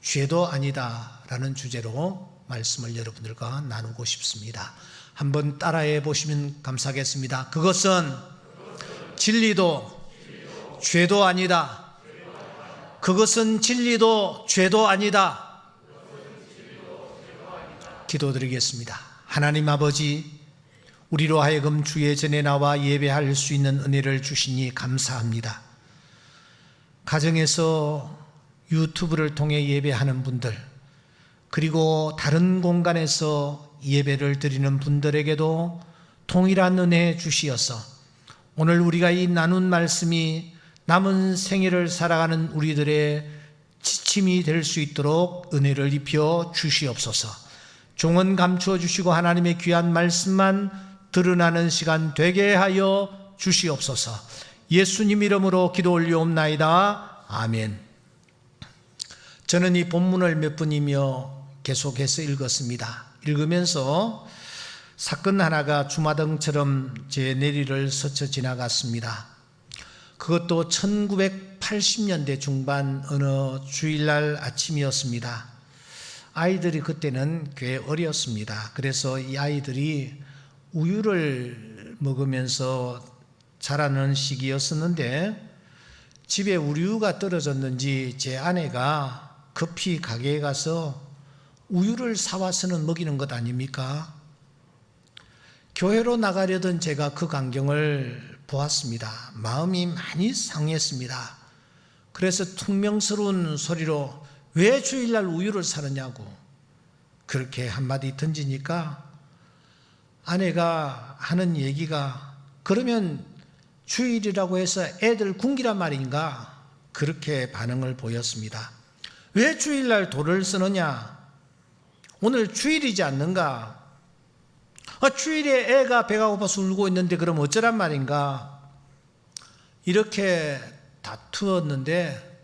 죄도 아니다 라는 주제로 말씀을 여러분들과 나누고 싶습니다. 한번 따라해 보시면 감사하겠습니다. 그것은 진리도 죄도 아니다. 그것은 진리도 죄도 아니다. 기도드리겠습니다. 하나님 아버지, 우리로 하여금 주의 전에 나와 예배할 수 있는 은혜를 주시니 감사합니다. 가정에서 유튜브를 통해 예배하는 분들, 그리고 다른 공간에서 예배를 드리는 분들에게도 동일한 은혜 주시어서 오늘 우리가 이 나눈 말씀이 남은 생애를 살아가는 우리들의 지침이 될 수 있도록 은혜를 입혀 주시옵소서. 종은 감추어 주시고 하나님의 귀한 말씀만 드러나는 시간 되게 하여 주시옵소서. 예수님 이름으로 기도 올리옵나이다. 아멘. 저는 이 본문을 몇 번이며 계속해서 읽었습니다. 읽으면서 사건 하나가 주마등처럼 제 내리를 스쳐 지나갔습니다. 그것도 1980년대 중반 어느 주일날 아침이었습니다. 아이들이 그때는 꽤 어렸습니다. 그래서 이 아이들이 우유를 먹으면서 자라는 시기였었는데 집에 우유가 떨어졌는지 제 아내가 급히 가게에 가서 우유를 사와서는 먹이는 것 아닙니까? 교회로 나가려던 제가 그 광경을 보았습니다. 마음이 많이 상했습니다. 그래서 퉁명스러운 소리로 왜 주일날 우유를 사느냐고 그렇게 한마디 던지니까 아내가 하는 얘기가 그러면 주일이라고 해서 애들 굶기란 말인가? 그렇게 반응을 보였습니다. 왜 주일날 돌을 쓰느냐? 오늘 주일이지 않는가? 주일에 애가 배가 고파서 울고 있는데 그럼 어쩌란 말인가? 이렇게 다투었는데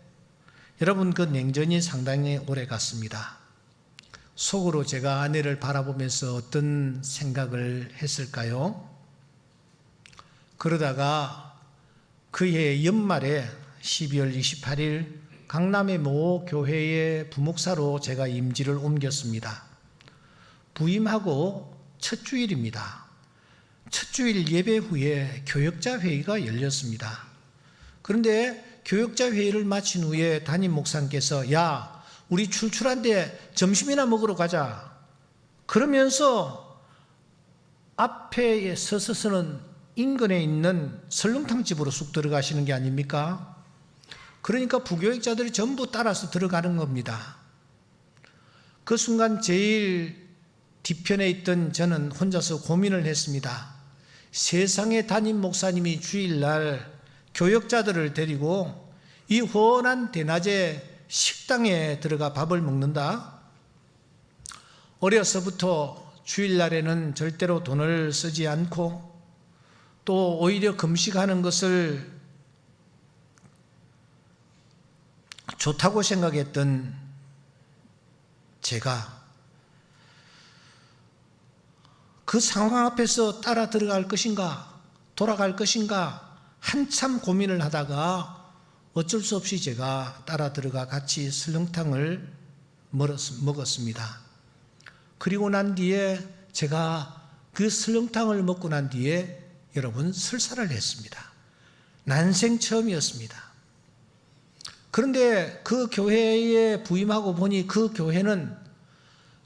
여러분, 그 냉전이 상당히 오래 갔습니다. 속으로 제가 아내를 바라보면서 어떤 생각을 했을까요? 그러다가 그해 연말에 12월 28일 강남의 모 교회의 부목사로 제가 임지를 옮겼습니다. 부임하고 첫 주일입니다. 첫 주일 예배 후에 교역자 회의가 열렸습니다. 그런데 교역자 회의를 마친 후에 담임 목사님께서 야, 우리 출출한데 점심이나 먹으러 가자. 그러면서 앞에 서서는 인근에 있는 설렁탕 집으로 쑥 들어가시는 게 아닙니까? 그러니까 부교역자들이 전부 따라서 들어가는 겁니다. 그 순간 제일 뒤편에 있던 저는 혼자서 고민을 했습니다. 세상의 담임 목사님이 주일날 교역자들을 데리고 이 훤한 대낮에 식당에 들어가 밥을 먹는다? 어려서부터 주일날에는 절대로 돈을 쓰지 않고 또 오히려 금식하는 것을 좋다고 생각했던 제가 그 상황 앞에서 따라 들어갈 것인가 돌아갈 것인가 한참 고민을 하다가 어쩔 수 없이 제가 따라 들어가 같이 설렁탕을 먹었습니다. 그리고 난 뒤에 제가 그 설렁탕을 먹고 난 뒤에 여러분 설사를 했습니다. 난생 처음이었습니다. 그런데 그 교회에 부임하고 보니 그 교회는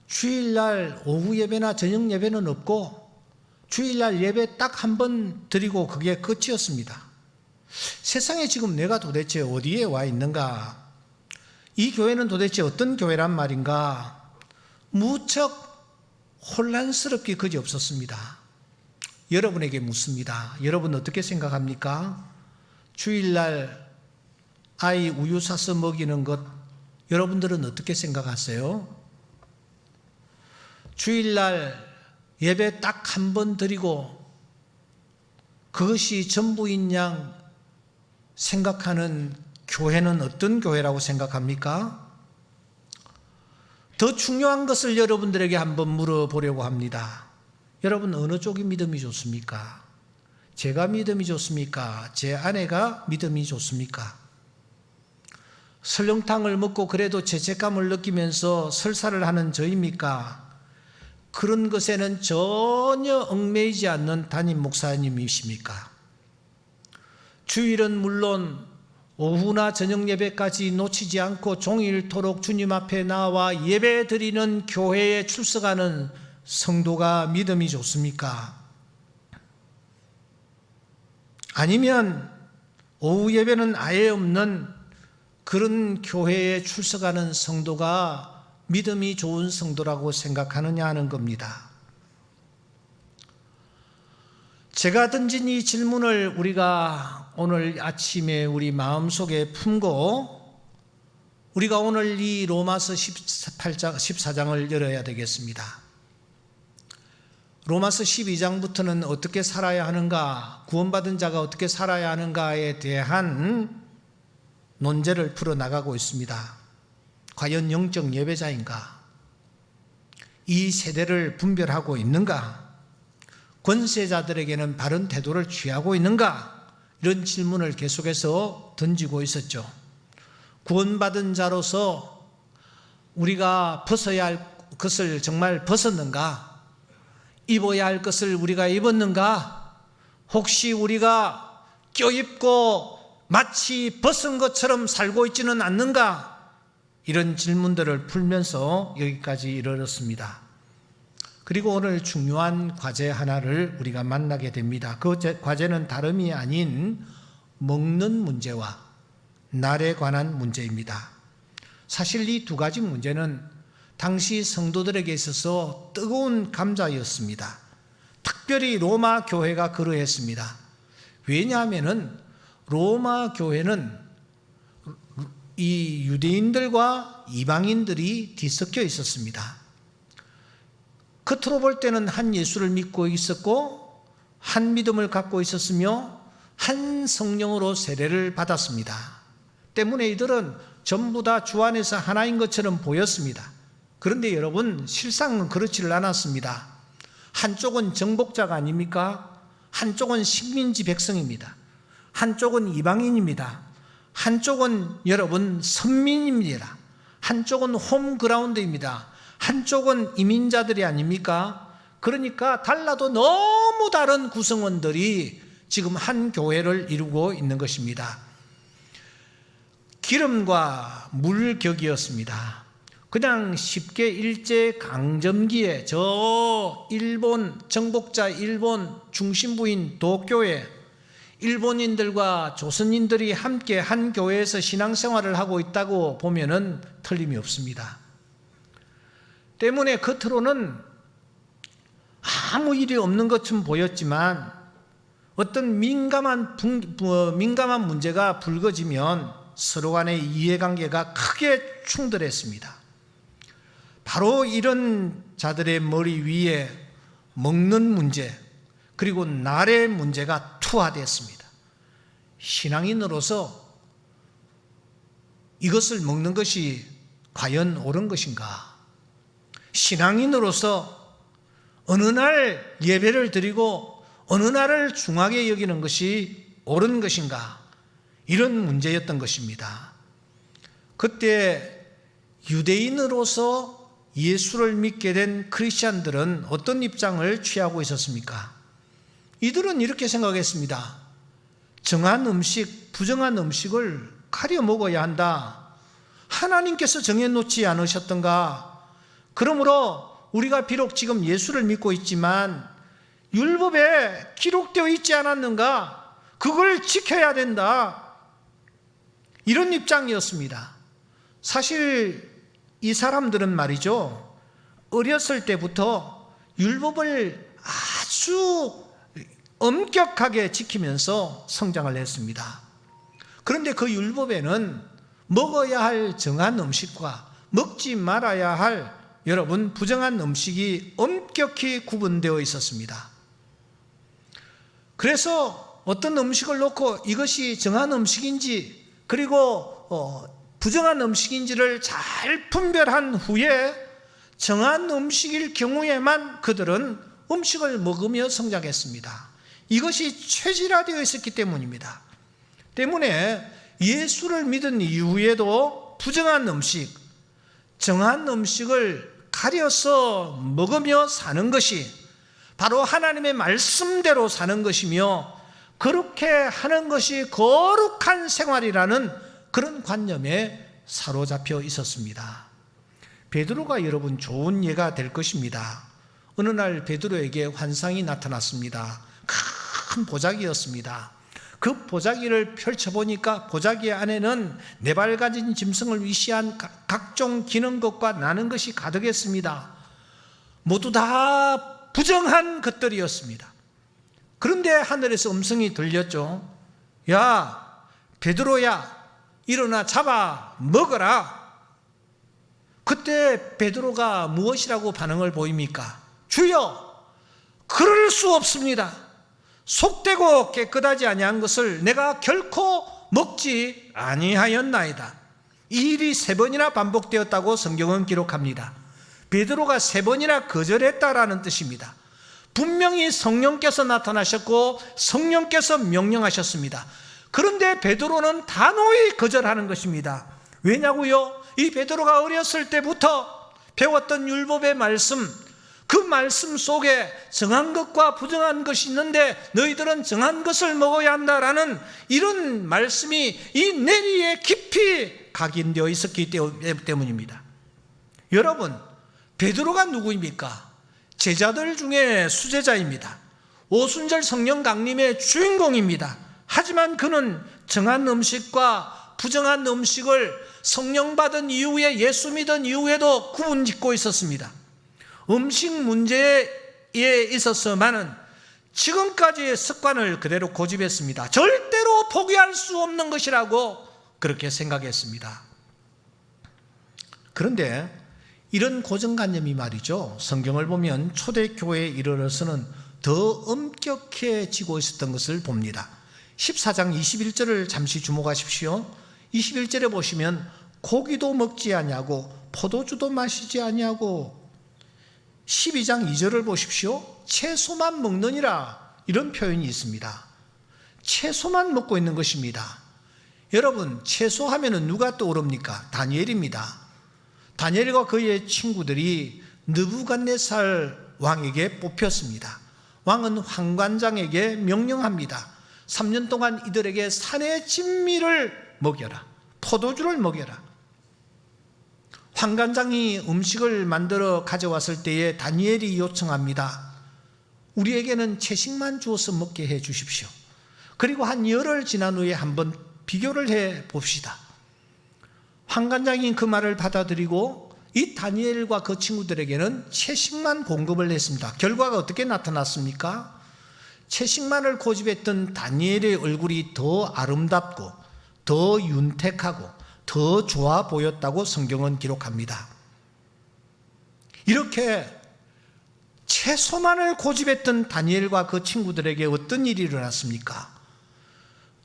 주일날 오후 예배나 저녁 예배는 없고 주일날 예배 딱 한 번 드리고 그게 끝이었습니다. 세상에 지금 내가 도대체 어디에 와 있는가? 이 교회는 도대체 어떤 교회란 말인가? 무척 혼란스럽게 그지없었습니다. 여러분에게 묻습니다. 여러분 어떻게 생각합니까? 주일날 아이 우유 사서 먹이는 것 여러분들은 어떻게 생각하세요? 주일날 예배 딱 한 번 드리고 그것이 전부인 양 생각하는 교회는 어떤 교회라고 생각합니까? 더 중요한 것을 여러분들에게 한번 물어보려고 합니다. 여러분 어느 쪽이 믿음이 좋습니까? 제가 믿음이 좋습니까? 제 아내가 믿음이 좋습니까? 설렁탕을 먹고 그래도 죄책감을 느끼면서 설사를 하는 저입니까? 그런 것에는 전혀 얽매이지 않는 담임 목사님이십니까? 주일은 물론 오후나 저녁 예배까지 놓치지 않고 종일토록 주님 앞에 나와 예배 드리는 교회에 출석하는 성도가 믿음이 좋습니까? 아니면 오후 예배는 아예 없는 그런 교회에 출석하는 성도가 믿음이 좋은 성도라고 생각하느냐 하는 겁니다. 제가 던진 이 질문을 우리가 오늘 아침에 우리 마음속에 품고 우리가 오늘 이 로마서 14장을 열어야 되겠습니다. 로마서 12장부터는 어떻게 살아야 하는가, 구원받은 자가 어떻게 살아야 하는가에 대한 논제를 풀어나가고 있습니다. 과연 영적 예배자인가? 이 세대를 분별하고 있는가? 권세자들에게는 바른 태도를 취하고 있는가? 이런 질문을 계속해서 던지고 있었죠. 구원받은 자로서 우리가 벗어야 할 것을 정말 벗었는가? 입어야 할 것을 우리가 입었는가? 혹시 우리가 껴입고 마치 벗은 것처럼 살고 있지는 않는가? 이런 질문들을 풀면서 여기까지 이르렀습니다. 그리고 오늘 중요한 과제 하나를 우리가 만나게 됩니다. 그 과제는 다름이 아닌 먹는 문제와 날에 관한 문제입니다. 사실 이 두 가지 문제는 당시 성도들에게 있어서 뜨거운 감자였습니다. 특별히 로마 교회가 그러했습니다. 왜냐하면 로마 교회는 이 유대인들과 이방인들이 뒤섞여 있었습니다. 겉으로 볼 때는 한 예수를 믿고 있었고 한 믿음을 갖고 있었으며 한 성령으로 세례를 받았습니다. 때문에 이들은 전부 다 주 안에서 하나인 것처럼 보였습니다. 그런데 여러분, 실상은 그렇지를 않았습니다. 한쪽은 정복자가 아닙니까? 한쪽은 식민지 백성입니다. 한쪽은 이방인입니다. 한쪽은 여러분 선민입니다. 한쪽은 홈그라운드입니다. 한쪽은 이민자들이 아닙니까? 그러니까 달라도 너무 다른 구성원들이 지금 한 교회를 이루고 있는 것입니다. 기름과 물격이었습니다. 그냥 쉽게 일제강점기에 저 일본 정복자 일본 중심부인 도쿄에 일본인들과 조선인들이 함께 한 교회에서 신앙생활을 하고 있다고 보면은 틀림이 없습니다. 때문에 겉으로는 아무 일이 없는 것처럼 보였지만 어떤 민감한 문제가 불거지면 서로 간의 이해관계가 크게 충돌했습니다. 바로 이런 자들의 머리 위에 먹는 문제, 그리고 날의 문제가 투하되었습니다. 신앙인으로서 이것을 먹는 것이 과연 옳은 것인가? 신앙인으로서 어느 날 예배를 드리고 어느 날을 중하게 여기는 것이 옳은 것인가? 이런 문제였던 것입니다. 그때 유대인으로서 예수를 믿게 된 크리스찬들은 어떤 입장을 취하고 있었습니까? 이들은 이렇게 생각했습니다. 정한 음식, 부정한 음식을 가려 먹어야 한다. 하나님께서 정해놓지 않으셨던가? 그러므로 우리가 비록 지금 예수를 믿고 있지만 율법에 기록되어 있지 않았는가? 그걸 지켜야 된다. 이런 입장이었습니다. 사실 이 사람들은 말이죠, 어렸을 때부터 율법을 아주 엄격하게 지키면서 성장을 했습니다. 그런데 그 율법에는 먹어야 할 정한 음식과 먹지 말아야 할 여러분 부정한 음식이 엄격히 구분되어 있었습니다. 그래서 어떤 음식을 놓고 이것이 정한 음식인지 그리고 부정한 음식인지를 잘 분별한 후에 정한 음식일 경우에만 그들은 음식을 먹으며 성장했습니다. 이것이 체질화되어 있었기 때문입니다. 때문에 예수를 믿은 이후에도 부정한 음식, 정한 음식을 가려서 먹으며 사는 것이 바로 하나님의 말씀대로 사는 것이며, 그렇게 하는 것이 거룩한 생활이라는 그런 관념에 사로잡혀 있었습니다. 베드로가 여러분 좋은 예가 될 것입니다. 어느 날 베드로에게 환상이 나타났습니다. 큰 보자기였습니다. 그 보자기를 펼쳐보니까 보자기 안에는 네 발 가진 짐승을 위시한 각종 기는 것과 나는 것이 가득했습니다. 모두 다 부정한 것들이었습니다. 그런데 하늘에서 음성이 들렸죠. 야, 베드로야, 일어나 잡아 먹어라. 그때 베드로가 무엇이라고 반응을 보입니까? 주여, 그럴 수 없습니다. 속되고 깨끗하지 아니한 것을 내가 결코 먹지 아니하였나이다. 이 일이 3번이나 반복되었다고 성경은 기록합니다. 베드로가 3번이나 거절했다라는 뜻입니다. 분명히 성령께서 나타나셨고 성령께서 명령하셨습니다. 그런데 베드로는 단호히 거절하는 것입니다. 왜냐고요? 이 베드로가 어렸을 때부터 배웠던 율법의 말씀, 그 말씀 속에 정한 것과 부정한 것이 있는데 너희들은 정한 것을 먹어야 한다라는 이런 말씀이 이 내리에 깊이 각인되어 있었기 때문입니다. 여러분, 베드로가 누구입니까? 제자들 중에 수제자입니다. 오순절 성령 강림의 주인공입니다. 하지만 그는 정한 음식과 부정한 음식을 성령 받은 이후에, 예수 믿은 이후에도 구분짓고 있었습니다. 음식 문제에 있어서만은 지금까지의 습관을 그대로 고집했습니다. 절대로 포기할 수 없는 것이라고 그렇게 생각했습니다. 그런데 이런 고정관념이 말이죠, 성경을 보면 초대교회에 이르러서는 더 엄격해지고 있었던 것을 봅니다. 14장 21절을 잠시 주목하십시오. 21절에 보시면 고기도 먹지 아니하고 포도주도 마시지 아니하고, 12장 2절을 보십시오. 채소만 먹느니라, 이런 표현이 있습니다. 채소만 먹고 있는 것입니다. 여러분, 채소 하면은 누가 떠오릅니까? 다니엘입니다. 다니엘과 그의 친구들이 느부갓네살 왕에게 뽑혔습니다. 왕은 환관장에게 명령합니다. 3년 동안 이들에게 산의 진미를 먹여라, 포도주를 먹여라. 환관장이 음식을 만들어 가져왔을 때에 다니엘이 요청합니다. 우리에게는 채식만 주어서 먹게 해 주십시오. 그리고 한 열흘 지난 후에 한번 비교를 해 봅시다. 환관장이 그 말을 받아들이고 이 다니엘과 그 친구들에게는 채식만 공급을 했습니다. 결과가 어떻게 나타났습니까? 채식만을 고집했던 다니엘의 얼굴이 더 아름답고 더 윤택하고 더 좋아 보였다고 성경은 기록합니다. 이렇게 채소만을 고집했던 다니엘과 그 친구들에게 어떤 일이 일어났습니까?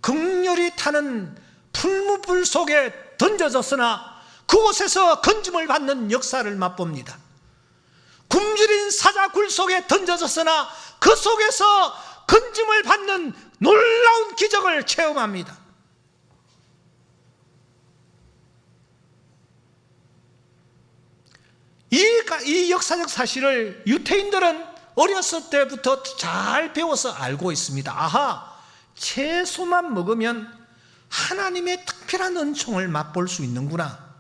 극렬히 타는 풀무불 속에 던져졌으나 그곳에서 건짐을 받는 역사를 맛봅니다. 굶주린 사자굴 속에 던져졌으나 그 속에서 건짐을 받는 놀라운 기적을 체험합니다. 이 역사적 사실을 유태인들은 어렸을 때부터 잘 배워서 알고 있습니다. 아하, 채소만 먹으면 하나님의 특별한 은총을 맛볼 수 있는구나.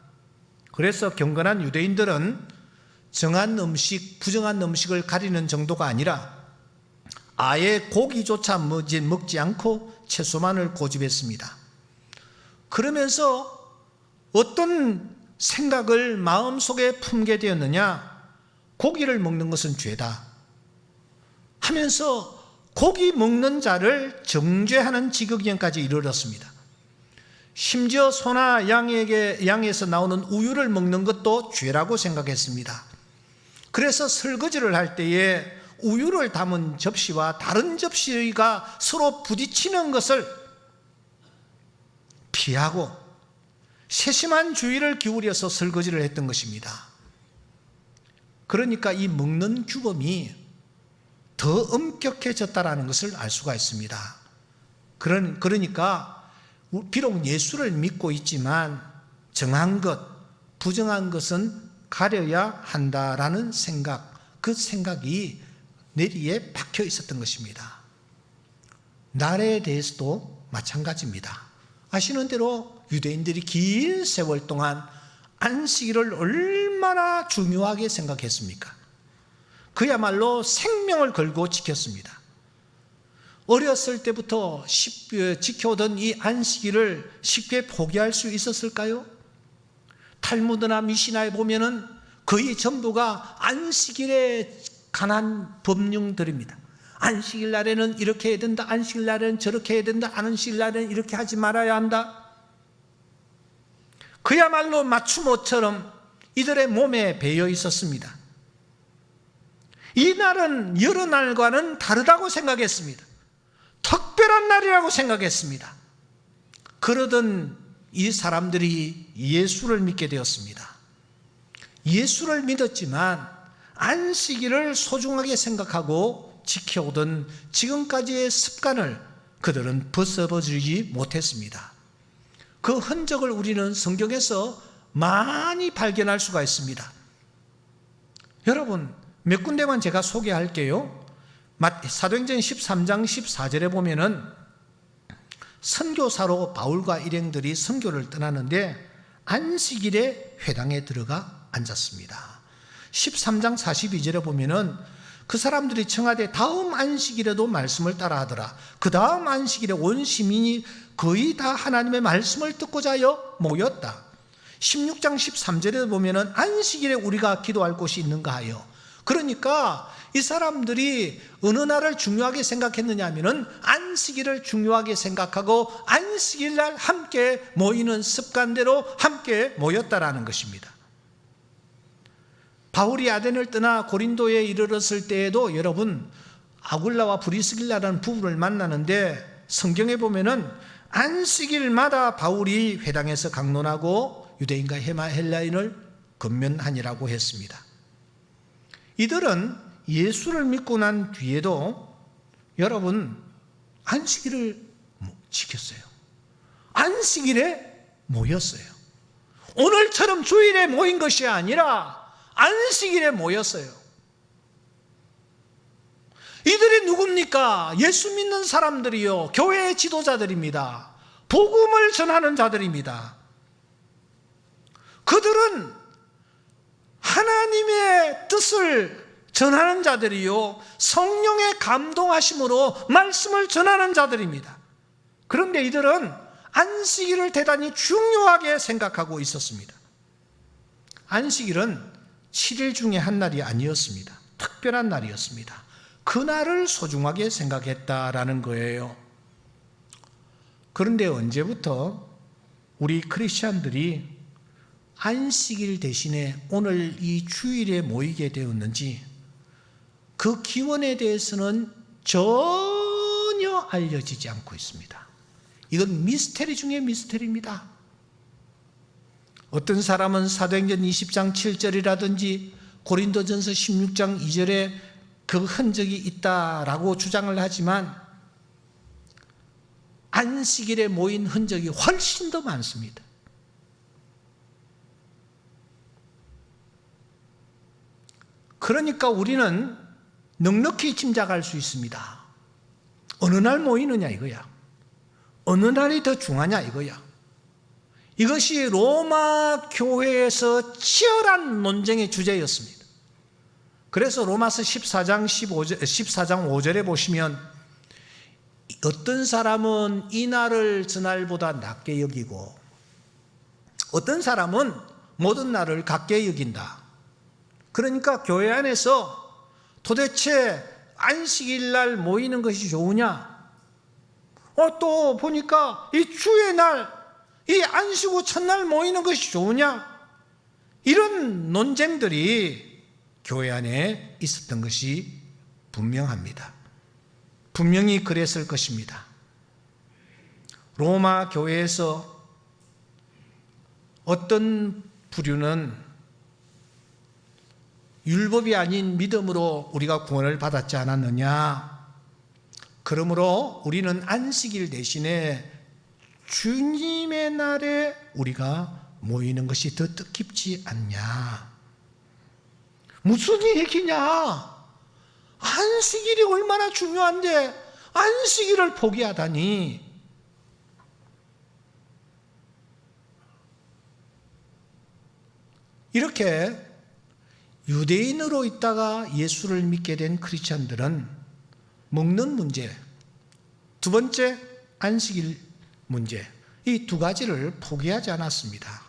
그래서 경건한 유대인들은 정한 음식, 부정한 음식을 가리는 정도가 아니라 아예 고기조차 먹지 않고 채소만을 고집했습니다. 그러면서 어떤 생각을 마음속에 품게 되었느냐? 고기를 먹는 것은 죄다 하면서 고기 먹는 자를 정죄하는 지극정까지 이르렀습니다. 심지어 소나 양에서 나오는 우유를 먹는 것도 죄라고 생각했습니다. 그래서 설거지를 할 때에 우유를 담은 접시와 다른 접시가 서로 부딪히는 것을 피하고 세심한 주의를 기울여서 설거지를 했던 것입니다. 그러니까 이 먹는 규범이 더 엄격해졌다는 것을 알 수가 있습니다. 그러니까 비록 예수를 믿고 있지만 정한 것, 부정한 것은 가려야 한다라는 생각, 그 생각이 내리에 박혀 있었던 것입니다. 날에 대해서도 마찬가지입니다. 아시는 대로 유대인들이 긴 세월 동안 안식일을 얼마나 중요하게 생각했습니까? 그야말로 생명을 걸고 지켰습니다. 어렸을 때부터 지켜오던 이 안식일을 쉽게 포기할 수 있었을까요? 탈무드나 미시나에 보면은 거의 전부가 안식일에 관한 법령들입니다. 안식일 날에는 이렇게 해야 된다, 안식일 날에는 저렇게 해야 된다, 안식일 날에는 이렇게 하지 말아야 한다. 그야말로 맞춤옷처럼 이들의 몸에 배어 있었습니다. 이 날은 여러 날과는 다르다고 생각했습니다. 특별한 날이라고 생각했습니다. 그러던 이 사람들이 예수를 믿게 되었습니다. 예수를 믿었지만 안식일을 소중하게 생각하고 지켜오던 지금까지의 습관을 그들은 벗어버리지 못했습니다. 그 흔적을 우리는 성경에서 많이 발견할 수가 있습니다. 여러분, 몇 군데만 제가 소개할게요. 사도행전 13장 14절에 보면은 선교사로 바울과 일행들이 선교를 떠나는데 안식일에 회당에 들어가 앉았습니다. 13장 42절에 보면은 그 사람들이 청하되 다음 안식일에도 말씀을 따라 하더라. 그 다음 안식일에 온 시민이 거의 다 하나님의 말씀을 듣고자 하여 모였다. 16장 13절에 보면은 안식일에 우리가 기도할 곳이 있는가 하여. 그러니까 이 사람들이 어느 날을 중요하게 생각했느냐 하면은 안식일을 중요하게 생각하고 안식일 날 함께 모이는 습관대로 함께 모였다라는 것입니다. 바울이 아덴을 떠나 고린도에 이르렀을 때에도 여러분 아굴라와 브리스길라라는 부부를 만나는데 성경에 보면은 안식일마다 바울이 회당에서 강론하고 유대인과 헬라인을 권면하니라고 했습니다. 이들은 예수를 믿고 난 뒤에도 여러분 안식일을 지켰어요. 안식일에 모였어요. 오늘처럼 주일에 모인 것이 아니라 안식일에 모였어요. 이들이 누굽니까? 예수 믿는 사람들이요, 교회의 지도자들입니다. 복음을 전하는 자들입니다. 그들은 하나님의 뜻을 전하는 자들이요, 성령의 감동하심으로 말씀을 전하는 자들입니다. 그런데 이들은 안식일을 대단히 중요하게 생각하고 있었습니다. 안식일은 7일 중에 한 날이 아니었습니다. 특별한 날이었습니다. 그날을 소중하게 생각했다라는 거예요. 그런데 언제부터 우리 크리스찬들이 안식일 대신에 오늘 이 주일에 모이게 되었는지 그 기원에 대해서는 전혀 알려지지 않고 있습니다. 이건 미스테리 중에 미스테리입니다. 어떤 사람은 사도행전 20장 7절이라든지 고린도전서 16장 2절에 그 흔적이 있다라고 주장을 하지만 안식일에 모인 흔적이 훨씬 더 많습니다. 그러니까 우리는 넉넉히 짐작할 수 있습니다. 어느 날 모이느냐 이거야. 어느 날이 더 중하냐 이거야. 이것이 로마 교회에서 치열한 논쟁의 주제였습니다. 그래서 로마서 14장 5절에 보시면 어떤 사람은 이 날을 저날보다 낮게 여기고 어떤 사람은 모든 날을 같게 여긴다. 그러니까 교회 안에서 도대체 안식일 날 모이는 것이 좋으냐? 또 보니까 이 주의 날, 이 안식 후 첫날 모이는 것이 좋으냐? 이런 논쟁들이 교회 안에 있었던 것이 분명합니다. 분명히 그랬을 것입니다. 로마 교회에서 어떤 부류는 율법이 아닌 믿음으로 우리가 구원을 받았지 않았느냐? 그러므로 우리는 안식일 대신에 주님의 날에 우리가 모이는 것이 더 뜻깊지 않냐? 무슨 얘기냐? 안식일이 얼마나 중요한데 안식일을 포기하다니. 이렇게 유대인으로 있다가 예수를 믿게 된 크리스찬들은 먹는 문제, 두 번째 안식일 문제, 이 두 가지를 포기하지 않았습니다.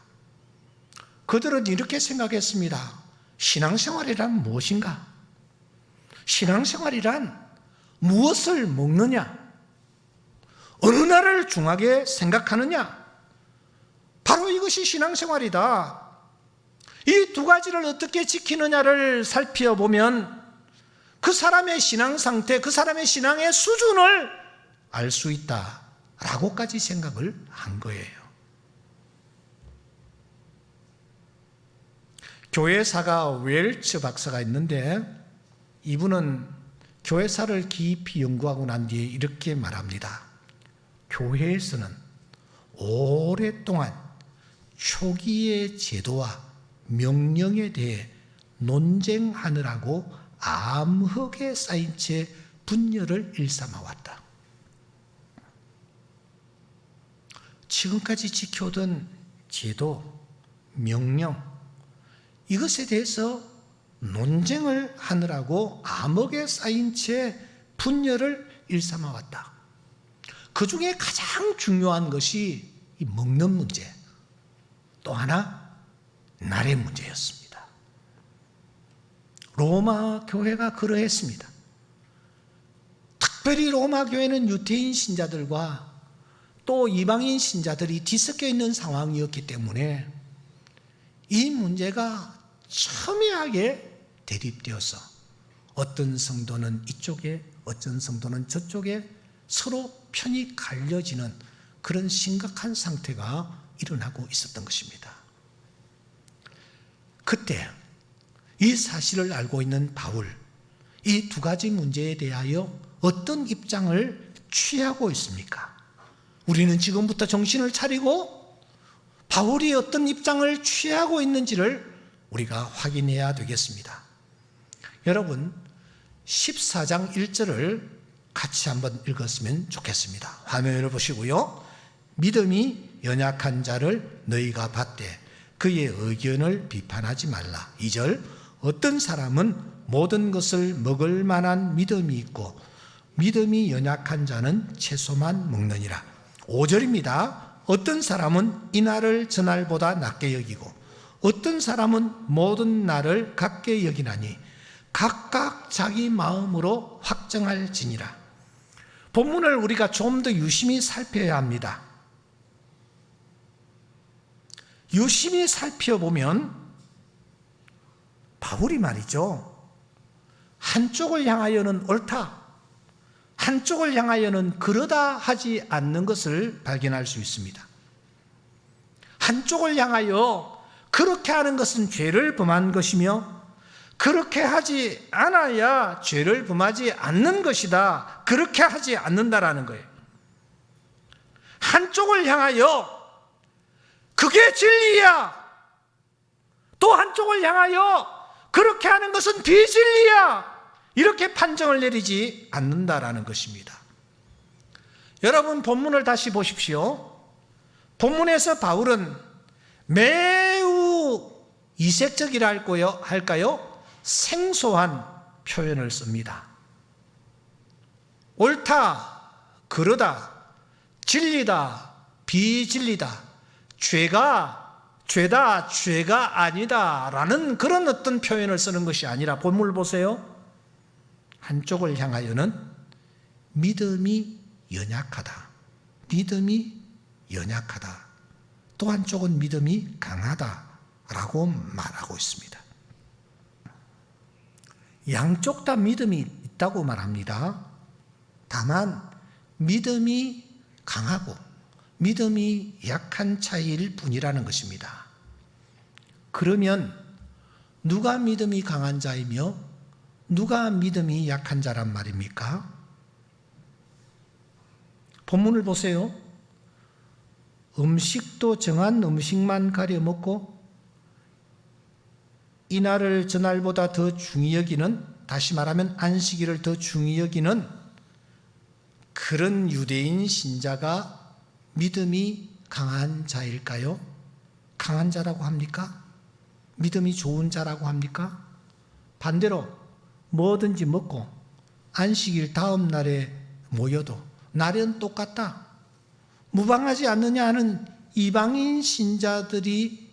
그들은 이렇게 생각했습니다. 신앙생활이란 무엇인가? 신앙생활이란 무엇을 먹느냐? 어느 날을 중하게 생각하느냐? 바로 이것이 신앙생활이다. 이 두 가지를 어떻게 지키느냐를 살펴보면 그 사람의 신앙 상태, 그 사람의 신앙의 수준을 알 수 있다라고까지 생각을 한 거예요. 교회사가 웰츠 박사가 있는데 이분은 교회사를 깊이 연구하고 난 뒤에 이렇게 말합니다. 교회에서는 오랫동안 초기의 제도와 명령에 대해 논쟁하느라고 암흑에 쌓인 채 분열을 일삼아왔다. 지금까지 지켜오던 제도, 명령, 이것에 대해서 논쟁을 하느라고 암흑에 쌓인 채 분열을 일삼아왔다. 그 중에 가장 중요한 것이 이 먹는 문제, 또 하나 날의 문제였습니다. 로마 교회가 그러했습니다. 특별히 로마 교회는 유대인 신자들과 또 이방인 신자들이 뒤섞여 있는 상황이었기 때문에 이 문제가 첨예하게 대립되어서 어떤 성도는 이쪽에, 어떤 성도는 저쪽에 서로 편이 갈려지는 그런 심각한 상태가 일어나고 있었던 것입니다. 그때 이 사실을 알고 있는 바울, 이 두 가지 문제에 대하여 어떤 입장을 취하고 있습니까? 우리는 지금부터 정신을 차리고 바울이 어떤 입장을 취하고 있는지를 우리가 확인해야 되겠습니다. 여러분, 14장 1절을 같이 한번 읽었으면 좋겠습니다. 화면을 보시고요. 믿음이 연약한 자를 너희가 받되 그의 의견을 비판하지 말라. 2절, 어떤 사람은 모든 것을 먹을 만한 믿음이 있고 믿음이 연약한 자는 채소만 먹느니라. 5절입니다. 어떤 사람은 이날을 저날보다 낮게 여기고 어떤 사람은 모든 날을 같게 여기나니 각각 자기 마음으로 확정할지니라. 본문을 우리가 좀 더 유심히 살펴야 합니다. 유심히 살펴보면 바울이 말이죠, 한쪽을 향하여는 옳다, 한쪽을 향하여는 그러다 하지 않는 것을 발견할 수 있습니다. 한쪽을 향하여 그렇게 하는 것은 죄를 범한 것이며 그렇게 하지 않아야 죄를 범하지 않는 것이다, 그렇게 하지 않는다라는 거예요. 한쪽을 향하여 그게 진리야, 또 한쪽을 향하여 그렇게 하는 것은 비진리야, 이렇게 판정을 내리지 않는다라는 것입니다. 여러분, 본문을 다시 보십시오. 본문에서 바울은 매우 이색적이라 할까요? 생소한 표현을 씁니다. 옳다, 그러다, 진리다, 비진리다, 죄다, 죄가 아니다 라는 그런 어떤 표현을 쓰는 것이 아니라 본문을 보세요. 한쪽을 향하여는 믿음이 연약하다, 믿음이 연약하다, 또 한쪽은 믿음이 강하다라고 말하고 있습니다. 양쪽 다 믿음이 있다고 말합니다. 다만 믿음이 강하고 믿음이 약한 차이일 뿐이라는 것입니다. 그러면 누가 믿음이 강한 자이며 누가 믿음이 약한 자란 말입니까? 본문을 보세요. 음식도 정한 음식만 가려 먹고 이날을 저날보다 더 중히 여기는, 다시 말하면 안식일을 더 중히 여기는 그런 유대인 신자가 믿음이 강한 자일까요? 강한 자라고 합니까? 믿음이 좋은 자라고 합니까? 반대로 뭐든지 먹고 안식일 다음 날에 모여도 날은 똑같다, 무방하지 않느냐 하는 이방인 신자들이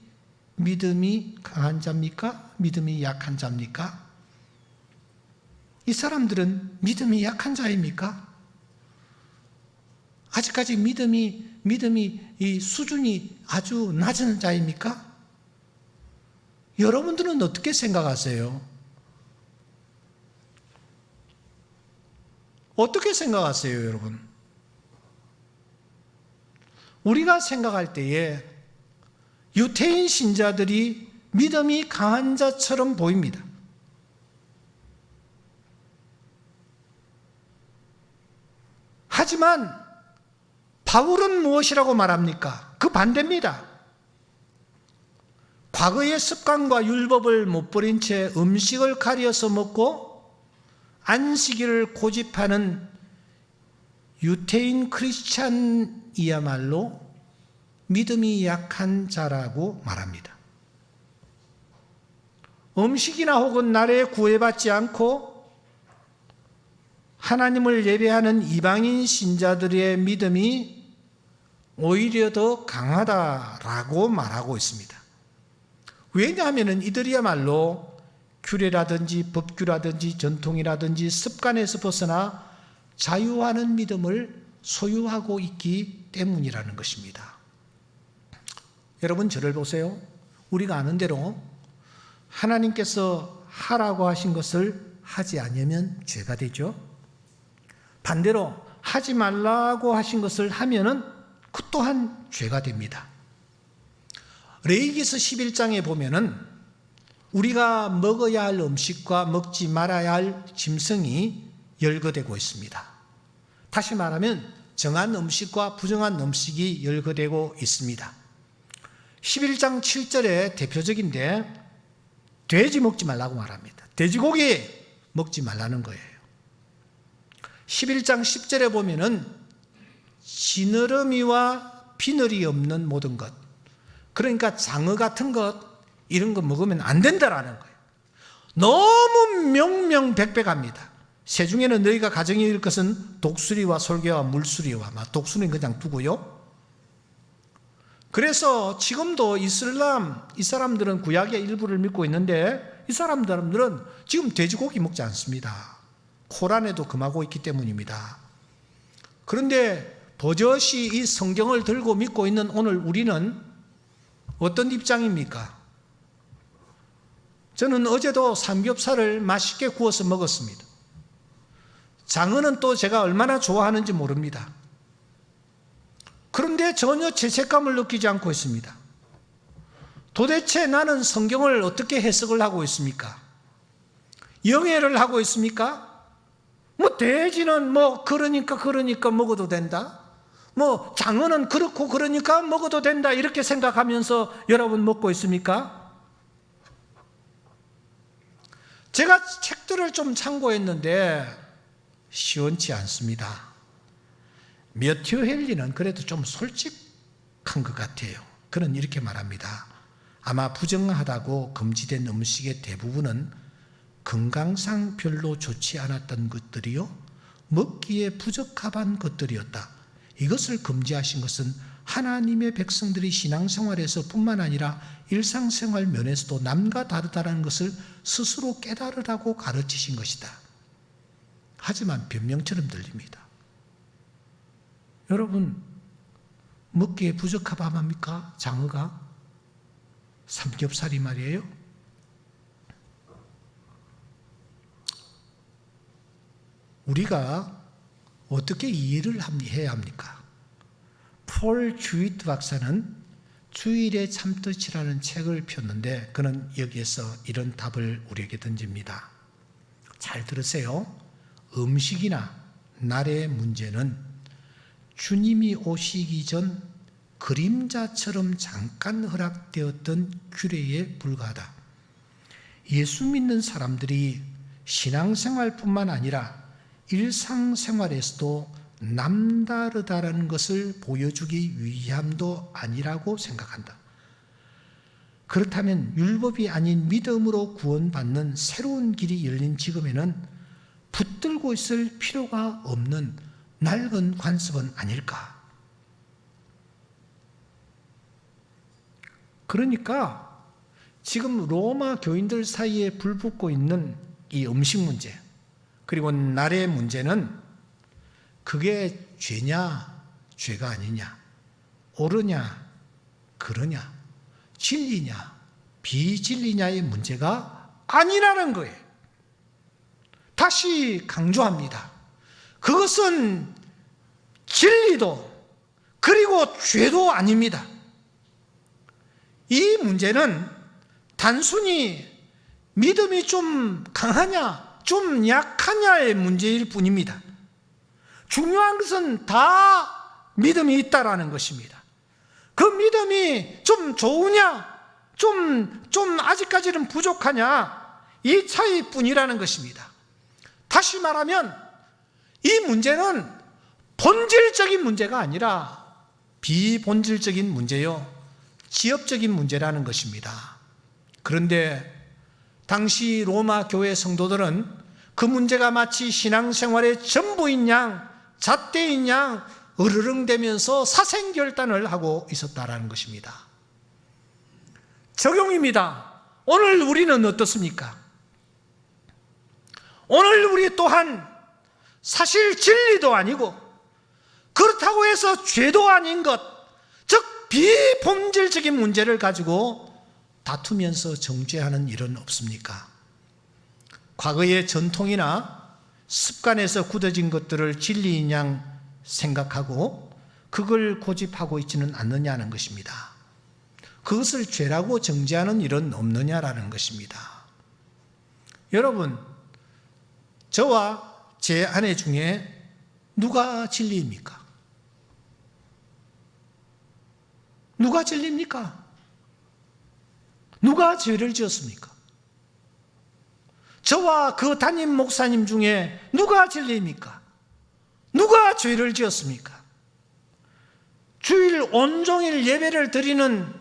믿음이 강한 자입니까? 믿음이 약한 자입니까? 이 사람들은 믿음이 약한 자입니까? 아직까지 믿음이 이 수준이 아주 낮은 자입니까? 여러분들은 어떻게 생각하세요? 어떻게 생각하세요, 여러분? 우리가 생각할 때에 유태인 신자들이 믿음이 강한 자처럼 보입니다. 하지만 바울은 무엇이라고 말합니까? 그 반대입니다. 과거의 습관과 율법을 못 버린 채 음식을 가려서 먹고 안식일을 고집하는 유태인 크리스찬이야말로 믿음이 약한 자라고 말합니다. 음식이나 혹은 날에 구애받지 않고 하나님을 예배하는 이방인 신자들의 믿음이 오히려 더 강하다라고 말하고 있습니다. 왜냐하면 이들이야말로 규례라든지 법규라든지 전통이라든지 습관에서 벗어나 자유하는 믿음을 소유하고 있기 때문이라는 것입니다. 여러분, 저를 보세요. 우리가 아는 대로 하나님께서 하라고 하신 것을 하지 않으면 죄가 되죠. 반대로 하지 말라고 하신 것을 하면은 그 또한 죄가 됩니다. 레위기서 11장에 보면은 우리가 먹어야 할 음식과 먹지 말아야 할 짐승이 열거되고 있습니다. 다시 말하면 정한 음식과 부정한 음식이 열거되고 있습니다. 11장 7절에 대표적인데 돼지 먹지 말라고 말합니다. 돼지고기 먹지 말라는 거예요. 11장 10절에 보면은 지느러미와 비늘이 없는 모든 것, 그러니까 장어 같은 것, 이런 거 먹으면 안 된다라는 거예요. 너무 명명백백합니다. 세중에는 너희가 가정에 이를 것은 독수리와 솔개와 물수리와, 독수리는 그냥 두고요. 그래서 지금도 이 사람들은 구약의 일부를 믿고 있는데 이 사람들은 지금 돼지고기 먹지 않습니다. 코란에도 금하고 있기 때문입니다. 그런데 버젓이 이 성경을 들고 믿고 있는 오늘 우리는 어떤 입장입니까? 저는 어제도 삼겹살을 맛있게 구워서 먹었습니다. 장어는 또 제가 얼마나 좋아하는지 모릅니다. 그런데 전혀 죄책감을 느끼지 않고 있습니다. 도대체 나는 성경을 어떻게 해석을 하고 있습니까? 영해를 하고 있습니까? 돼지는 그러니까 먹어도 된다. 장어는 그렇고 그러니까 먹어도 된다. 이렇게 생각하면서 여러분 먹고 있습니까? 제가 책들을 좀 참고했는데 시원치 않습니다. 매튜 헨리는 그래도 좀 솔직한 것 같아요. 그는 이렇게 말합니다. 아마 부정하다고 금지된 음식의 대부분은 건강상 별로 좋지 않았던 것들이요, 먹기에 부적합한 것들이었다. 이것을 금지하신 것은 하나님의 백성들이 신앙생활에서 뿐만 아니라 일상생활 면에서도 남과 다르다는 것을 스스로 깨달으라고 가르치신 것이다. 하지만 변명처럼 들립니다. 여러분, 먹기에 부적합합니까? 장어가? 삼겹살이 말이에요. 우리가 어떻게 이해를 해야 합니까? 폴 주위트 박사는 주일의 참뜻이라는 책을 폈는데 그는 여기에서 이런 답을 우리에게 던집니다. 잘 들으세요. 음식이나 날의 문제는 주님이 오시기 전 그림자처럼 잠깐 허락되었던 규례에 불과하다. 예수 믿는 사람들이 신앙생활뿐만 아니라 일상생활에서도 남다르다라는 것을 보여주기 위함도 아니라고 생각한다. 그렇다면 율법이 아닌 믿음으로 구원받는 새로운 길이 열린 지금에는 붙들고 있을 필요가 없는 낡은 관습은 아닐까? 그러니까 지금 로마 교인들 사이에 불붙고 있는 이 음식 문제, 그리고 나라의 문제는 그게 죄냐, 죄가 아니냐, 옳으냐, 그러냐, 진리냐, 비진리냐의 문제가 아니라는 거예요. 다시 강조합니다. 그것은 진리도 그리고 죄도 아닙니다. 이 문제는 단순히 믿음이 좀 강하냐, 좀 약하냐의 문제일 뿐입니다. 중요한 것은 다 믿음이 있다라는 것입니다. 그 믿음이 좀 좋으냐, 좀 아직까지는 부족하냐, 이 차이뿐이라는 것입니다. 다시 말하면 이 문제는 본질적인 문제가 아니라 비본질적인 문제요, 지엽적인 문제라는 것입니다. 그런데 당시 로마 교회 성도들은 그 문제가 마치 신앙생활의 전부인 양, 잣대인 양 으르렁대면서 사생결단을 하고 있었다라는 것입니다. 적용입니다. 오늘 우리는 어떻습니까? 오늘 우리 또한 사실 진리도 아니고 그렇다고 해서 죄도 아닌 것, 즉 비본질적인 문제를 가지고 다투면서 정죄하는 일은 없습니까? 과거의 전통이나 습관에서 굳어진 것들을 진리인 양 생각하고 그걸 고집하고 있지는 않느냐는 것입니다. 그것을 죄라고 정죄하는 일은 없느냐라는 것입니다. 여러분, 저와 제 아내 중에 누가 진리입니까? 누가 진리입니까? 누가 죄를 지었습니까? 저와 그 담임 목사님 중에 누가 진리입니까? 누가 죄를 지었습니까? 주일 온종일 예배를 드리는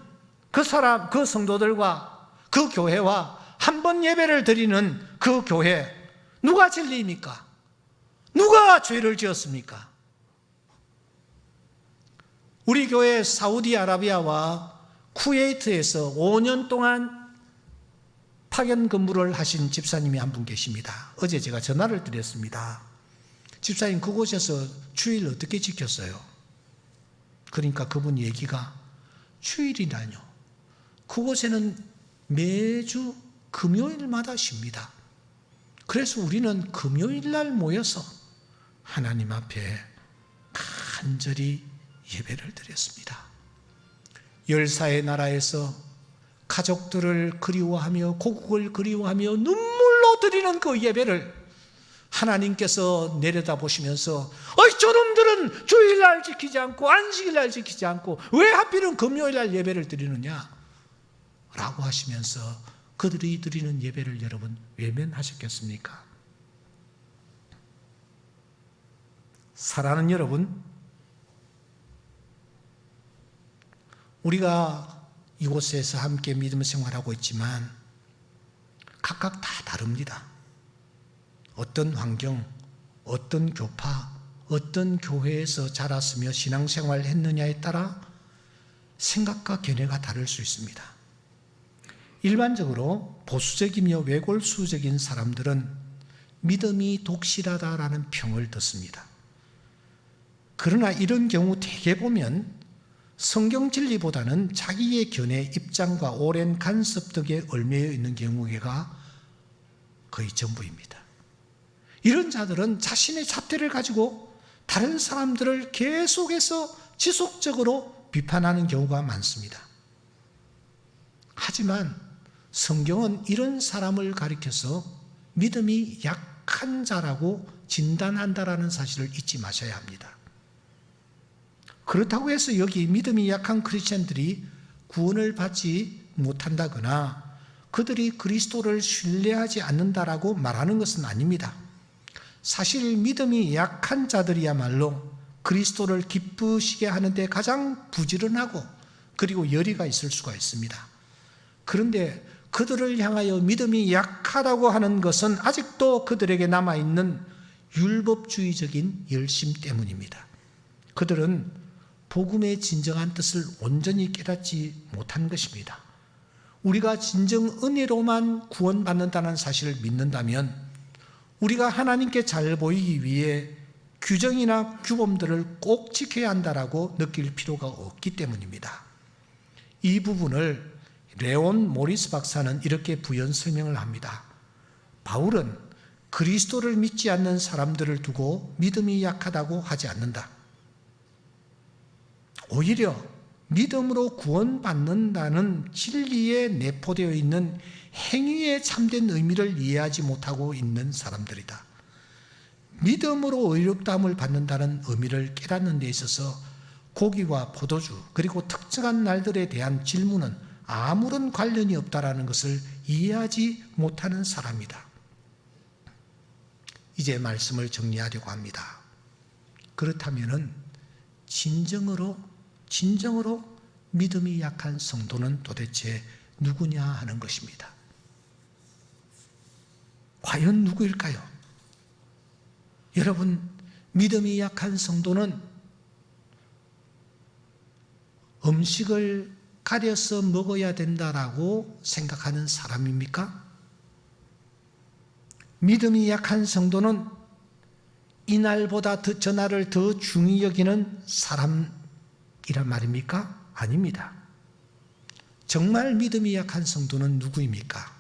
그 사람, 그 성도들과 그 교회와 한 번 예배를 드리는 그 교회, 누가 진리입니까? 누가 죄를 지었습니까? 우리 교회 사우디아라비아와 쿠웨이트에서 5년 동안 파견 근무를 하신 집사님이 한 분 계십니다. 어제 제가 전화를 드렸습니다. 집사님, 그곳에서 주일 어떻게 지켰어요? 그러니까 그분 얘기가, 주일이라뇨, 그곳에는 매주 금요일마다 쉽니다. 그래서 우리는 금요일날 모여서 하나님 앞에 간절히 예배를 드렸습니다. 열사의 나라에서 가족들을 그리워하며 고국을 그리워하며 눈물로 드리는 그 예배를 하나님께서 내려다보시면서 저놈들은 주일날 지키지 않고 안식일날 지키지 않고 왜 하필은 금요일날 예배를 드리느냐 라고 하시면서 그들이 드리는 예배를 여러분 외면하셨겠습니까? 사랑하는 여러분, 우리가 이곳에서 함께 믿음 생활하고 있지만 각각 다 다릅니다. 어떤 환경, 어떤 교파, 어떤 교회에서 자랐으며 신앙생활을 했느냐에 따라 생각과 견해가 다를 수 있습니다. 일반적으로 보수적이며 외골수적인 사람들은 믿음이 독실하다라는 평을 듣습니다. 그러나 이런 경우 대개 보면 성경 진리보다는 자기의 견해, 입장과 오랜 간섭 덕에 얽매여 있는 경우가 거의 전부입니다. 이런 자들은 자신의 잣대를 가지고 다른 사람들을 계속해서 지속적으로 비판하는 경우가 많습니다. 하지만 성경은 이런 사람을 가리켜서 믿음이 약한 자라고 진단한다라는 사실을 잊지 마셔야 합니다. 그렇다고 해서 여기 믿음이 약한 크리스천들이 구원을 받지 못한다거나 그들이 그리스도를 신뢰하지 않는다라고 말하는 것은 아닙니다. 사실 믿음이 약한 자들이야말로 그리스도를 기쁘시게 하는데 가장 부지런하고 그리고 열의가 있을 수가 있습니다. 그런데 그들을 향하여 믿음이 약하다고 하는 것은 아직도 그들에게 남아있는 율법주의적인 열심 때문입니다. 그들은 복음의 진정한 뜻을 온전히 깨닫지 못한 것입니다. 우리가 진정 은혜로만 구원받는다는 사실을 믿는다면 우리가 하나님께 잘 보이기 위해 규정이나 규범들을 꼭 지켜야 한다라고 느낄 필요가 없기 때문입니다. 이 부분을 레온 모리스 박사는 이렇게 부연 설명을 합니다. 바울은 그리스도를 믿지 않는 사람들을 두고 믿음이 약하다고 하지 않는다. 오히려 믿음으로 구원받는다는 진리에 내포되어 있는 행위의 참된 의미를 이해하지 못하고 있는 사람들이다. 믿음으로 의롭다함을 받는다는 의미를 깨닫는 데 있어서 고기와 포도주 그리고 특정한 날들에 대한 질문은 아무런 관련이 없다라는 것을 이해하지 못하는 사람이다. 이제 말씀을 정리하려고 합니다. 그렇다면은 진정으로 믿음이 약한 성도는 도대체 누구냐 하는 것입니다. 과연 누구일까요? 여러분, 믿음이 약한 성도는 음식을 가려서 먹어야 된다라고 생각하는 사람입니까? 믿음이 약한 성도는 이날보다 전날을 더 중히 여기는 사람이란 말입니까? 아닙니다. 정말 믿음이 약한 성도는 누구입니까?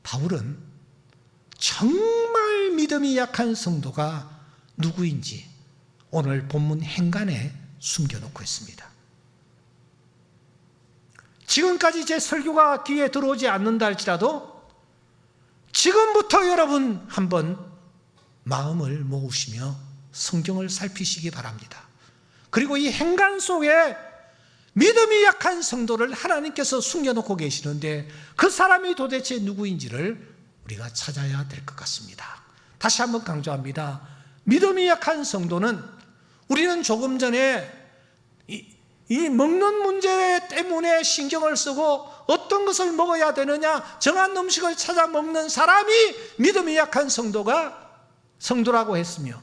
바울은 정말 믿음이 약한 성도가 누구인지 오늘 본문 행간에 숨겨놓고 있습니다. 지금까지 제 설교가 귀에 들어오지 않는다 할지라도 지금부터 여러분 한번 마음을 모으시며 성경을 살피시기 바랍니다. 그리고 이 행간 속에 믿음이 약한 성도를 하나님께서 숨겨놓고 계시는데 그 사람이 도대체 누구인지를 우리가 찾아야 될 것 같습니다. 다시 한번 강조합니다. 믿음이 약한 성도는 우리는 조금 전에 이 먹는 문제 때문에 신경을 쓰고 어떤 것을 먹어야 되느냐 정한 음식을 찾아 먹는 사람이 믿음이 약한 성도라고 했으며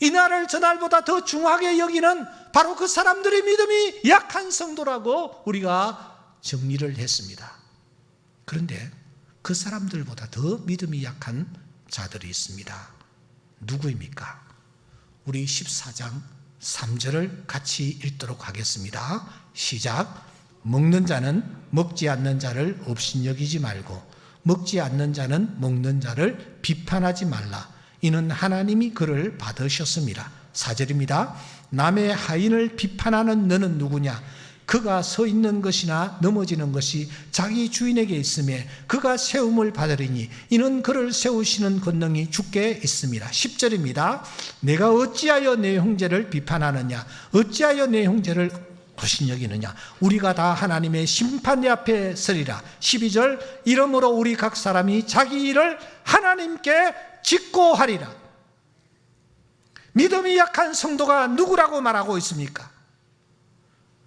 이날을 저날보다 더 중하게 여기는 바로 그 사람들이 믿음이 약한 성도라고 우리가 정리를 했습니다. 그런데 그 사람들보다 더 믿음이 약한 자들이 있습니다. 누구입니까? 우리 14장 3절을 같이 읽도록 하겠습니다. 시작. 먹는 자는 먹지 않는 자를 업신여기지 말고 먹지 않는 자는 먹는 자를 비판하지 말라. 이는 하나님이 그를 받으셨습니다. 4절입니다. 남의 하인을 비판하는 너는 누구냐? 그가 서 있는 것이나 넘어지는 것이 자기 주인에게 있음에 그가 세움을 받으리니 이는 그를 세우시는 권능이 주께 있습니다. 10절입니다. 내가 어찌하여 내 형제를 비판하느냐? 어찌하여 내 형제를 업신여기느냐? 우리가 다 하나님의 심판대 앞에 서리라. 12절. 이러므로 우리 각 사람이 자기 일을 하나님께 짓고 하리라. 믿음이 약한 성도가 누구라고 말하고 있습니까?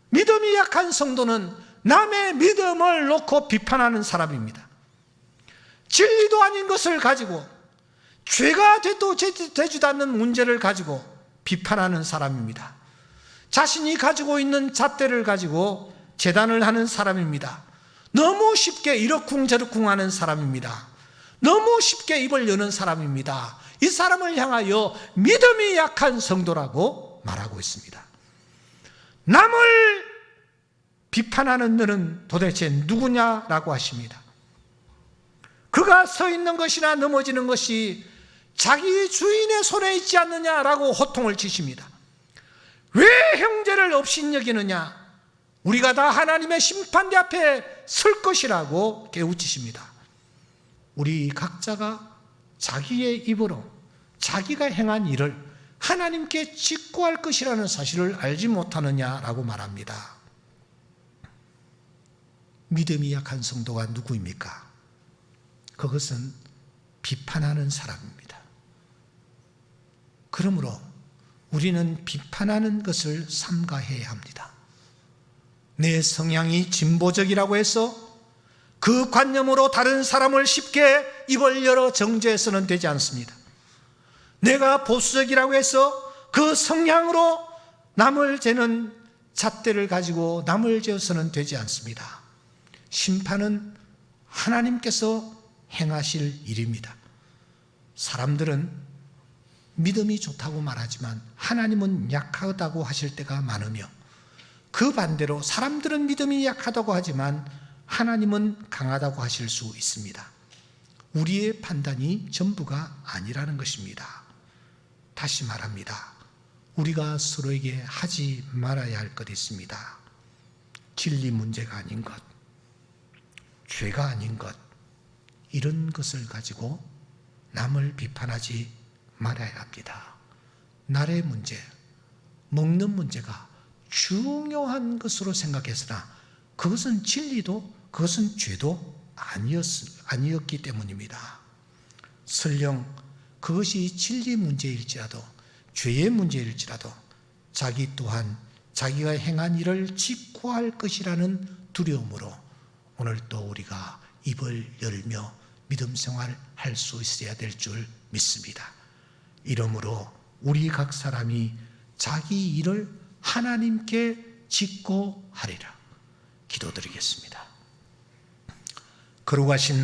믿음이 약한 성도는 남의 믿음을 놓고 비판하는 사람입니다. 진리도 아닌 것을 가지고 죄가 되지도 않는 문제를 가지고 비판하는 사람입니다. 자신이 가지고 있는 잣대를 가지고 재단을 하는 사람입니다. 너무 쉽게 이러쿵저러쿵 하는 사람입니다. 너무 쉽게 입을 여는 사람입니다. 이 사람을 향하여 믿음이 약한 성도라고 말하고 있습니다. 남을 비판하는 너는 도대체 누구냐라고 하십니다. 그가 서 있는 것이나 넘어지는 것이 자기 주인의 손에 있지 않느냐라고 호통을 치십니다. 왜 형제를 업신여기느냐? 우리가 다 하나님의 심판대 앞에 설 것이라고 깨우치십니다. 우리 각자가 자기의 입으로 자기가 행한 일을 하나님께 직구할 것이라는 사실을 알지 못하느냐라고 말합니다. 믿음이 약한 성도가 누구입니까? 그것은 비판하는 사람입니다. 그러므로 우리는 비판하는 것을 삼가해야 합니다. 내 성향이 진보적이라고 해서 그 관념으로 다른 사람을 쉽게 입을 열어 정죄해서는 되지 않습니다. 내가 보수적이라고 해서 그 성향으로 남을 재는 잣대를 가지고 남을 재어서는 되지 않습니다. 심판은 하나님께서 행하실 일입니다. 사람들은 믿음이 좋다고 말하지만 하나님은 약하다고 하실 때가 많으며, 그 반대로 사람들은 믿음이 약하다고 하지만 하나님은 강하다고 하실 수 있습니다. 우리의 판단이 전부가 아니라는 것입니다. 다시 말합니다. 우리가 서로에게 하지 말아야 할 것이 있습니다. 진리 문제가 아닌 것, 죄가 아닌 것, 이런 것을 가지고 남을 비판하지 말아야 합니다. 나라의 문제, 먹는 문제가 중요한 것으로 생각했으나 그것은 진리도 그것은 죄도 아니었기 때문입니다. 설령 그것이 진리 문제일지라도 죄의 문제일지라도 자기 또한 자기가 행한 일을 직구할 것이라는 두려움으로 오늘 또 우리가 입을 열며 믿음 생활할 수 있어야 될 줄 믿습니다. 이러므로 우리 각 사람이 자기 일을 하나님께 직고하리라. 기도드리겠습니다. 거룩하신